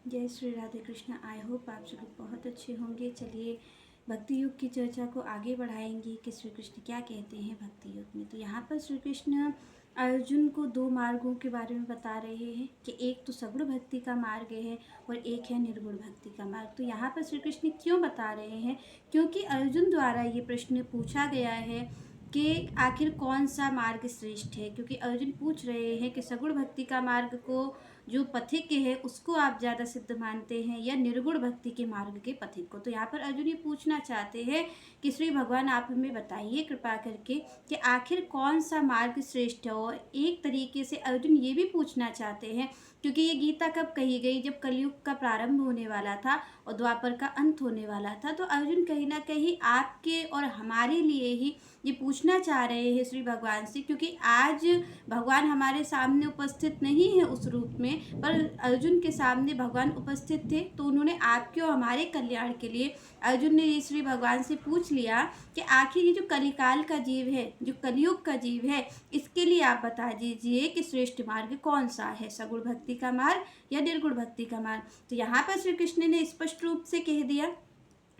जय Shri Radhe Krishna. I hope आप सभी बहुत अच्छे होंगे। चलिए भक्ति युग की चर्चा को आगे बढ़ाएंगे कि श्री कृष्ण क्या कहते हैं भक्ति युग में। तो यहाँ पर श्री कृष्ण अर्जुन को दो मार्गों के बारे में बता रहे हैं कि एक तो सगुण भक्ति का मार्ग है और एक है निर्गुण भक्ति का मार्ग। तो यहाँ पर श्री कृष्ण क्यों बता रहे हैं? क्योंकि अर्जुन द्वारा ये प्रश्न पूछा गया है कि आखिर कौन सा मार्ग श्रेष्ठ है। क्योंकि अर्जुन पूछ रहे हैं कि सगुण भक्ति का मार्ग को जो पथिक है उसको आप ज़्यादा सिद्ध मानते हैं या निर्गुण भक्ति के मार्ग के पथिक को। तो यहाँ पर अर्जुन ये पूछना चाहते हैं कि श्री भगवान आप हमें बताइए कृपा करके कि आखिर कौन सा मार्ग श्रेष्ठ है। और एक तरीके से अर्जुन ये भी पूछना चाहते हैं क्योंकि ये गीता कब कही गई? जब कलयुग का प्रारंभ होने वाला था और द्वापर का अंत होने वाला था। तो अर्जुन कहीं ना कहीं आपके और हमारे लिए ही ये पूछना चाह रहे हैं श्री भगवान से, क्योंकि आज भगवान हमारे सामने उपस्थित नहीं है उस रूप में, पर अर्जुन के सामने भगवान उपस्थित थे। तो उन्होंने आपके और हमारे कल्याण के लिए अर्जुन ने श्री भगवान से पूछ लिया कि आखिर ये जो कलिकाल का जीव है, जो कलयुग का जीव है, इसके लिए आप बता दीजिए कि श्रेष्ठ मार्ग कौन सा है, सगुण भक्ति का मार्ग या निर्गुण भक्ति का मार्ग। तो यहाँ पर श्री कृष्ण ने स्पष्ट रूप से कह दिया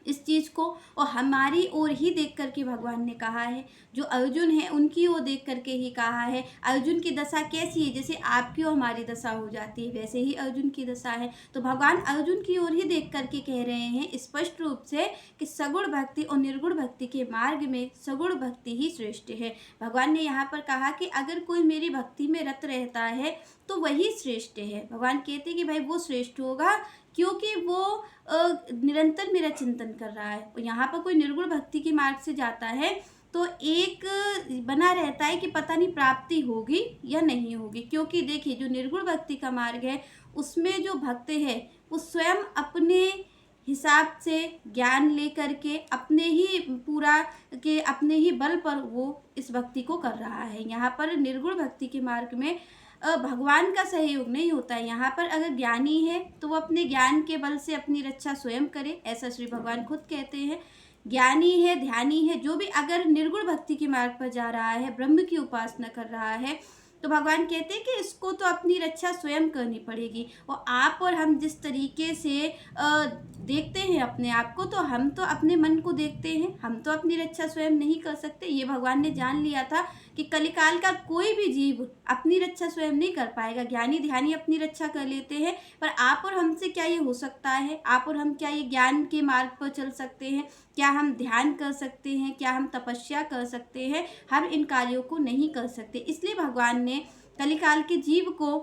इस चीज़ को, और हमारी ओर ही देख करके भगवान ने कहा है, जो अर्जुन है उनकी ओर देख करके ही कहा है। अर्जुन की दशा कैसी है? जैसे आपकी और हमारी दशा हो जाती है वैसे ही अर्जुन की दशा है। तो भगवान अर्जुन की ओर ही देख करके कह रहे हैं स्पष्ट रूप से कि सगुण भक्ति और निर्गुण भक्ति के मार्ग में सगुण भक्ति ही श्रेष्ठ है। भगवान ने यहाँ पर कहा कि अगर कोई मेरी भक्ति में रत रहता है तो वही श्रेष्ठ है। भगवान कहते हैं कि भाई वो श्रेष्ठ होगा क्योंकि वो निरंतर मेरा चिंतन कर रहा है। और यहाँ पर कोई निर्गुण भक्ति के मार्ग से जाता है तो एक बना रहता है कि पता नहीं प्राप्ति होगी या नहीं होगी। क्योंकि देखिए जो निर्गुण भक्ति का मार्ग है उसमें जो भक्त है वो स्वयं अपने हिसाब से ज्ञान लेकर के अपने ही बल पर वो इस भक्ति को कर रहा है। यहाँ पर निर्गुण भक्ति के मार्ग में भगवान का सहयोग नहीं होता है। यहाँ पर अगर ज्ञानी है तो वो अपने ज्ञान के बल से अपनी रक्षा स्वयं करे, ऐसा श्री भगवान खुद कहते हैं। ज्ञानी है, ध्यानी है, जो भी अगर निर्गुण भक्ति के मार्ग पर जा रहा है, ब्रह्म की उपासना कर रहा है, तो भगवान कहते हैं कि इसको तो अपनी रक्षा स्वयं करनी पड़ेगी। और आप और हम जिस तरीके से देखते हैं अपने आप को, तो हम तो अपने मन को देखते हैं, हम तो अपनी रक्षा स्वयं नहीं कर सकते। ये भगवान ने जान लिया था कि कलिकाल का कोई भी जीव अपनी रक्षा स्वयं नहीं कर पाएगा। ज्ञानी ध्यानी अपनी रक्षा कर लेते हैं, पर आप और हमसे क्या ये हो सकता है? आप और हम क्या ये ज्ञान के मार्ग पर चल सकते हैं? क्या हम ध्यान कर सकते हैं? क्या हम तपस्या कर सकते हैं? हम इन कार्यों को नहीं कर सकते। इसलिए भगवान ने कलिकाल के जीव को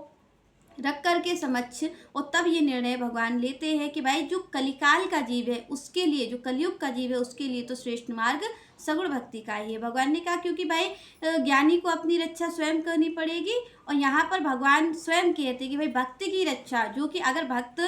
रख कर के समक्ष और तब ये निर्णय भगवान लेते हैं कि भाई जो कलिकाल का जीव है उसके लिए, जो कलयुग का जीव है उसके लिए तो श्रेष्ठ मार्ग सगुण भक्ति का ही है। भगवान ने कहा क्योंकि भाई ज्ञानी को अपनी रक्षा स्वयं करनी पड़ेगी। और यहाँ पर भगवान स्वयं कहते हैं कि भाई भक्ति की रक्षा, जो कि अगर भक्त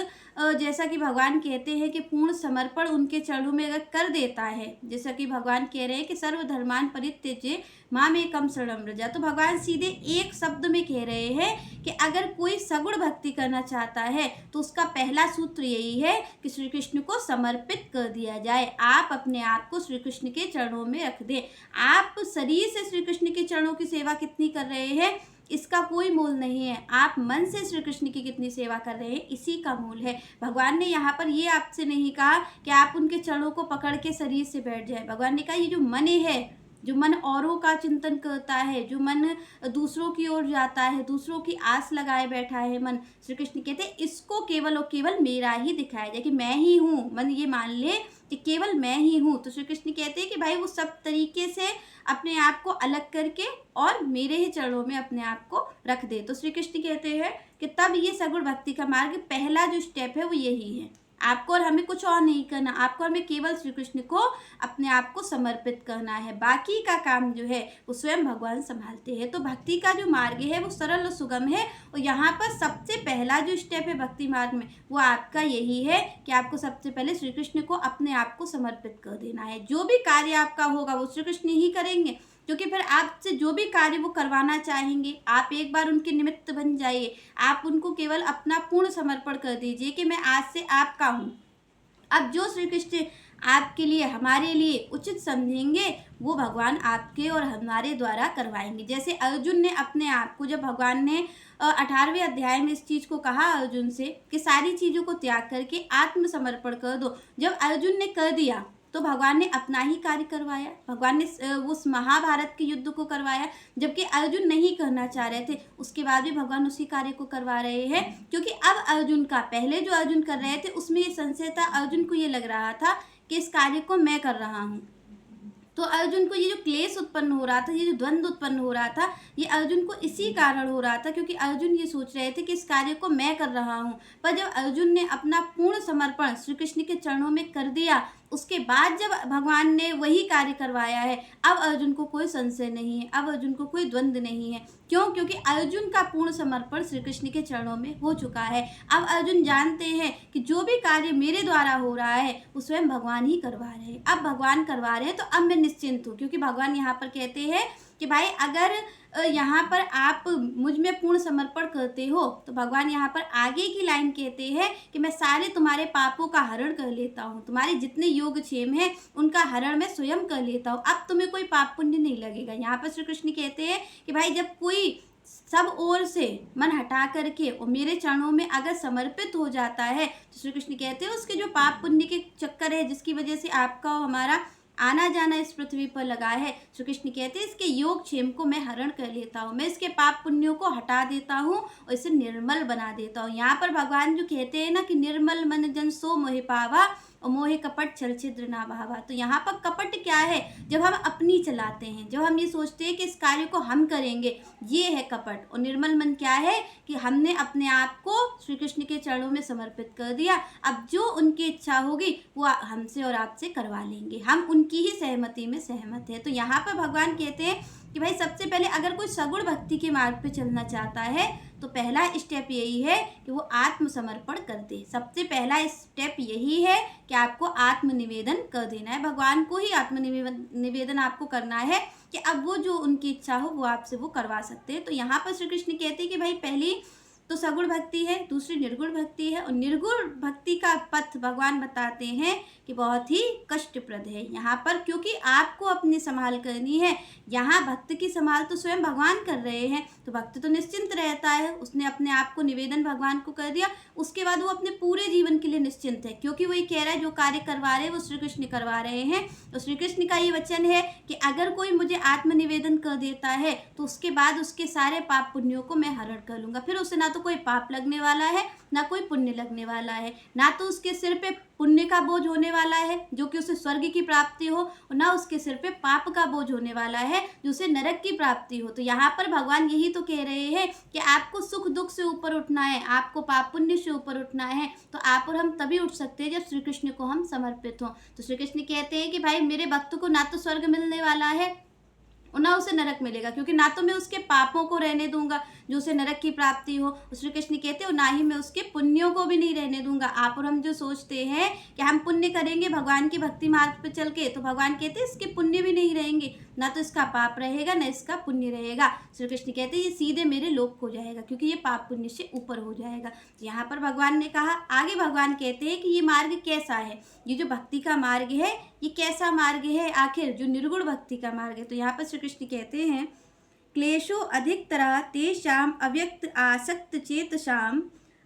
जैसा कि भगवान कहते हैं कि पूर्ण समर्पण उनके चरणों में अगर कर देता है, जैसा कि भगवान कह रहे हैं कि सर्वधर्मान परित्यज्य मामेकं शरणं व्रज। तो भगवान सीधे एक शब्द में कह रहे हैं कि अगर कोई सगुण भक्ति करना चाहता है तो उसका पहला सूत्र यही है कि श्री कृष्ण को समर्पित कर दिया जाए। आप अपने आप को श्री कृष्ण के चरणों में रख दें। आप शरीर से श्री कृष्ण के चरणों की सेवा कितनी कर रहे हैं इसका कोई मोल नहीं है। आप मन से श्री कृष्ण की कितनी सेवा कर रहे हैं इसी का मूल है। भगवान ने यहाँ पर ये आपसे नहीं कहा कि आप उनके चरणों को पकड़ के शरीर से बैठ जाए। भगवान ने कहा ये जो मन है, जो मन औरों का चिंतन करता है, जो मन दूसरों की ओर जाता है, दूसरों की आस लगाए बैठा है मन, श्री कृष्ण कहते हैं इसको केवल और केवल मेरा ही दिखाया जाए कि मैं ही हूँ। मन ये मान ले कि केवल मैं ही हूँ। तो श्री कृष्ण कहते हैं कि भाई वो सब तरीके से अपने आप को अलग करके और मेरे ही चरणों में अपने आप को रख दे। तो श्री कृष्ण कहते हैं कि तब ये सगुण भक्ति का मार्ग पहला जो स्टेप है वो यही है। आपको और हमें कुछ और नहीं करना, आपको और हमें केवल श्री कृष्ण को अपने आप को समर्पित करना है। बाकी का काम जो है वो स्वयं भगवान संभालते हैं। तो भक्ति का जो मार्ग है वो सरल और सुगम है। और यहाँ पर सबसे पहला जो स्टेप है भक्ति मार्ग में वो आपका यही है कि आपको सबसे पहले श्री कृष्ण को अपने आप को समर्पित कर देना है। जो भी कार्य आपका होगा वो श्री कृष्ण ही करेंगे, क्योंकि फिर आपसे जो भी कार्य वो करवाना चाहेंगे आप एक बार उनके निमित्त बन जाइए। आप उनको केवल अपना पूर्ण समर्पण कर दीजिए कि मैं आज से आपका हूँ। अब जो श्री कृष्ण आपके लिए, हमारे लिए उचित समझेंगे वो भगवान आपके और हमारे द्वारा करवाएंगे। जैसे अर्जुन ने अपने आप को, जब भगवान ने 18वें अध्याय में इस चीज़ को कहा अर्जुन से कि सारी चीज़ों को त्याग करके आत्मसमर्पण कर दो। जब अर्जुन ने कर दिया तो भगवान ने अपना ही कार्य करवाया, भगवान ने उस महाभारत के युद्ध को करवाया, जबकि अर्जुन नहीं करना चाह रहे थे, उसके बाद भी भगवान उसी कार्य को करवा रहे हैं। क्योंकि अब अर्जुन का, पहले जो अर्जुन कर रहे थे उसमें ये संशय था, अर्जुन को ये लग रहा था कि इस कार्य को मैं कर रहा हूँ। तो अर्जुन को ये जो क्लेश उत्पन्न हो रहा था, ये जो द्वंद्व उत्पन्न हो रहा था, ये अर्जुन को इसी कारण हो रहा था क्योंकि अर्जुन ये सोच रहे थे कि इस कार्य को मैं कर रहा हूँ। पर जब अर्जुन ने अपना पूर्ण समर्पण श्री कृष्ण के चरणों में कर दिया, उसके बाद जब भगवान ने वही कार्य करवाया है, अब अर्जुन को कोई संशय नहीं है, अब अर्जुन को कोई द्वंद्व नहीं है। क्यों? क्योंकि अर्जुन का पूर्ण समर्पण श्री कृष्ण के चरणों में हो चुका है। अब अर्जुन जानते हैं कि जो भी कार्य मेरे द्वारा हो रहा है वो स्वयं भगवान ही करवा रहे हैं। अब भगवान करवा रहे हैं तो अब मैं निश्चिंत हूँ, क्योंकि भगवान यहाँ पर कहते हैं कि भाई अगर यहाँ पर आप मुझ में पूर्ण समर्पण करते हो तो भगवान यहाँ पर आगे की लाइन कहते हैं कि मैं सारे तुम्हारे पापों का हरण कर लेता हूँ, तुम्हारे जितने योगक्षेम हैं उनका हरण मैं स्वयं कर लेता हूँ, अब तुम्हें कोई पाप पुण्य नहीं लगेगा। यहाँ पर श्री कृष्ण कहते हैं कि भाई जब कोई सब ओर से मन हटा करके और मेरे चरणों में अगर समर्पित हो जाता है तो श्री कृष्ण कहते हैं उसके जो पाप पुण्य के चक्कर है जिसकी वजह से आपका और हमारा आना जाना इस पृथ्वी पर लगा है, श्री कृष्ण कहते हैं इसके योग क्षेम को मैं हरण कर लेता हूँ, मैं इसके पाप पुण्यों को हटा देता हूँ और इसे निर्मल बना देता हूँ। यहाँ पर भगवान जो कहते हैं ना कि निर्मल मन जन सो मोहि पावा और मोहे कपट छल छिद्र ना बहावा, तो यहाँ पर कपट क्या है? जब हम अपनी चलाते हैं, जब हम ये सोचते हैं कि इस कार्य को हम करेंगे, ये है कपट। और निर्मल मन क्या है कि हमने अपने आप को श्री कृष्ण के चरणों में समर्पित कर दिया, अब जो उनकी इच्छा होगी वो हमसे और आपसे करवा लेंगे, हम उनकी ही सहमति में सहमत है। तो यहाँ पर भगवान कहते हैं कि भाई सबसे पहले अगर कोई सगुण भक्ति के मार्ग पे चलना चाहता है तो पहला स्टेप यही है कि वो आत्मसमर्पण कर दे। सबसे पहला स्टेप यही है कि आपको आत्मनिवेदन कर देना है, भगवान को ही आत्मनिवेदन आपको करना है कि अब वो जो उनकी इच्छा हो वो आपसे वो करवा सकते हैं। तो यहाँ पर श्री कृष्ण कहते हैं कि भाई पहली तो सगुण भक्ति है, दूसरी निर्गुण भक्ति है, और निर्गुण भक्ति का पथ भगवान बताते हैं कि बहुत ही कष्टप्रद है यहाँ पर, क्योंकि आपको अपनी संभाल करनी है। यहाँ भक्त की संभाल तो स्वयं भगवान कर रहे हैं, तो भक्त तो निश्चिंत रहता है, उसने अपने आप को निवेदन भगवान को कर दिया, उसके बाद वो अपने पूरे जीवन के लिए निश्चिंत है, क्योंकि वो ये कह रहा है जो कार्य करवा रहे हैं वो श्री कृष्ण करवा रहे हैं। तो श्री कृष्ण का ये वचन है कि अगर कोई मुझे आत्मनिवेदन कर देता है तो उसके बाद उसके सारे पाप पुण्यों को मैं हरण कर लूँगा, फिर उसे ना तो कोई पाप लगने वाला है ना कोई पुण्य लगने वाला है, ना तो उसके सिर पे पुण्य का बोझ होने वाला है जो कि उसे स्वर्ग की प्राप्ति हो, और ना उसके सिर पे पाप का बोझ होने वाला है जो उसे नरक की प्राप्ति हो। तो यहाँ पर भगवान यही तो कह रहे हैं कि आपको सुख दुख से ऊपर उठना है, आपको पाप पुण्य से ऊपर उठना है, तो आप और हम तभी उठ सकते हैं जब श्री कृष्ण को हम समर्पित हों। तो श्री कृष्ण कहते हैं कि भाई मेरे भक्त को ना तो स्वर्ग मिलने वाला है और ना उसे नरक मिलेगा, क्योंकि ना तो मैं उसके पापों को रहने दूंगा जो उसे नरक की प्राप्ति हो, श्री कृष्ण कहते हो, ना ही मैं उसके पुण्यों को भी नहीं रहने दूंगा। आप और हम जो सोचते हैं कि हम पुण्य करेंगे भगवान की भक्ति मार्ग पर चल के, तो भगवान कहते हैं इसके पुण्य भी नहीं रहेंगे, ना तो इसका पाप रहेगा ना इसका पुण्य रहेगा। श्री कृष्ण कहते हैं ये सीधे मेरे लोक को जाएगा, क्योंकि ये पाप पुण्य से ऊपर हो जाएगा। तो यहाँ पर भगवान ने कहा, आगे भगवान कहते हैं कि ये मार्ग कैसा है, ये जो भक्ति का मार्ग है ये कैसा मार्ग है आखिर, जो निर्गुण भक्ति का मार्ग है। तो यहाँ पर श्री कृष्ण कहते हैं क्लेशो अधिकतरा तेषाम अव्यक्त आसक्त चेतसाम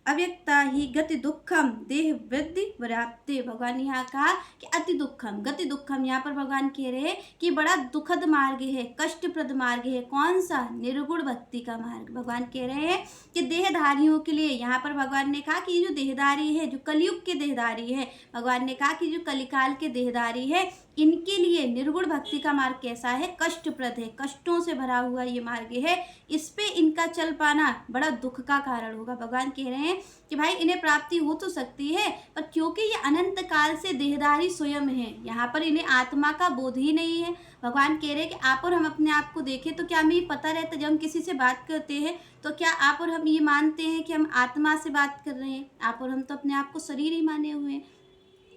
अव्यक्ता ही गति दुखम देह वृद्धि व्याप्ते। भगवान ने यहाँ कहा कि अति दुखम गति दुखम, यहाँ पर भगवान कह रहे हैं कि बड़ा दुखद मार्ग है, कष्टप्रद मार्ग है। कौन सा? निर्गुण भक्ति का मार्ग। भगवान कह रहे हैं कि देहधारियों के लिए, यहाँ पर भगवान ने कहा कि ये जो देहधारी है, जो कलयुग के देहधारी है, भगवान ने कहा कि जो कलिकाल के देहधारी है, इनके लिए निर्गुण भक्ति का मार्ग कैसा है? कष्टप्रद है, कष्टों से भरा हुआ ये मार्ग है, इस पे इनका चल पाना बड़ा दुख का कारण होगा। भगवान कह रहे हैं कि भाई इन्हें प्राप्ति हो तो सकती है, पर क्योंकि ये अनंत काल से देहधारी स्वयं है, यहाँ पर इन्हें आत्मा का बोध ही नहीं है। भगवान कह रहे हैं कि आप और हम अपने आप को देखें तो क्या हमें ये पता रहता है, जब हम किसी से बात करते हैं तो क्या आप और हम ये मानते हैं कि हम आत्मा से बात कर रहे हैं? आप और हम तो अपने आप को शरीर ही माने हुए हैं।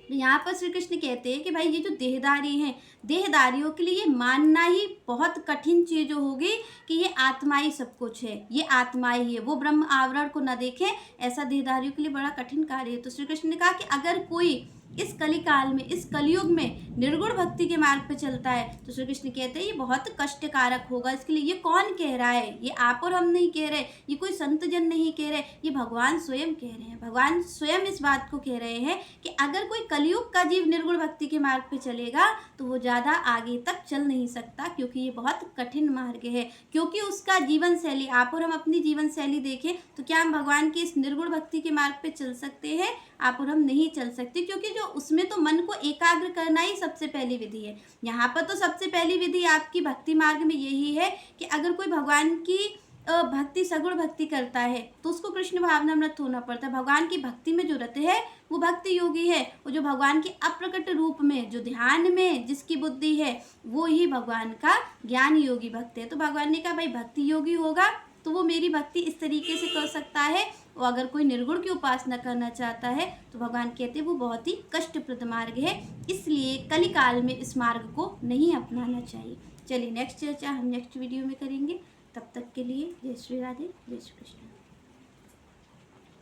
यहाँ पर श्री कृष्ण कहते हैं कि भाई ये जो देहधारी हैं, देहधारियों के लिए ये मानना ही बहुत कठिन चीज़ होगी कि ये आत्मा ही सब कुछ है, ये आत्मा ही है, वो ब्रह्म आवरण को न देखें, ऐसा देहधारियों के लिए बड़ा कठिन कार्य है। तो श्री कृष्ण ने कहा कि अगर कोई इस कलिकाल में, इस कलयुग में निर्गुण भक्ति के मार्ग पे चलता है तो श्री कृष्ण कहते हैं ये बहुत कष्टकारक होगा इसके लिए। ये कौन कह रहा है? ये आप और हम नहीं कह रहे, ये कोई संत जन नहीं कह रहे, ये भगवान स्वयं कह रहे हैं। भगवान स्वयं इस बात को कह रहे हैं कि अगर कोई कलयुग का जीव निर्गुण भक्ति के मार्ग पे चलेगा तो वो ज़्यादा आगे तक चल नहीं सकता, क्योंकि ये बहुत कठिन मार्ग है। क्योंकि उसका जीवन शैली, आप और हम अपनी जीवन शैली देखें तो क्या हम भगवान की इस निर्गुण भक्ति के मार्ग पे चल सकते हैं? आप और हम नहीं चल सकते, क्योंकि जो उसमें तो मन को एकाग्र करना ही सबसे पहली विधि है। यहाँ पर तो सबसे पहली विधि आपकी भक्ति मार्ग में यही है कि अगर कोई भगवान की भक्ति, सगुण भक्ति करता है तो उसको कृष्ण भावनामृत होना पड़ता है। भगवान की भक्ति में जो रत है वो भक्ति योगी है, वो जो भगवान के अप्रकट रूप में, जो ध्यान में जिसकी बुद्धि है, वो ही भगवान का ज्ञान योगी भक्त है। तो भगवान ने कहा भाई भक्ति योगी होगा तो वो मेरी भक्ति इस तरीके से कर सकता है। और अगर कोई निर्गुण की उपासना करना चाहता है तो भगवान कहते हैं वो बहुत ही कष्टप्रद मार्ग है, इसलिए कलिकाल में इस मार्ग को नहीं अपनाना चाहिए। चलिए नेक्स्ट चर्चा हम नेक्स्ट वीडियो में करेंगे। तब तक के लिए जय श्री राधे, जय श्री कृष्ण।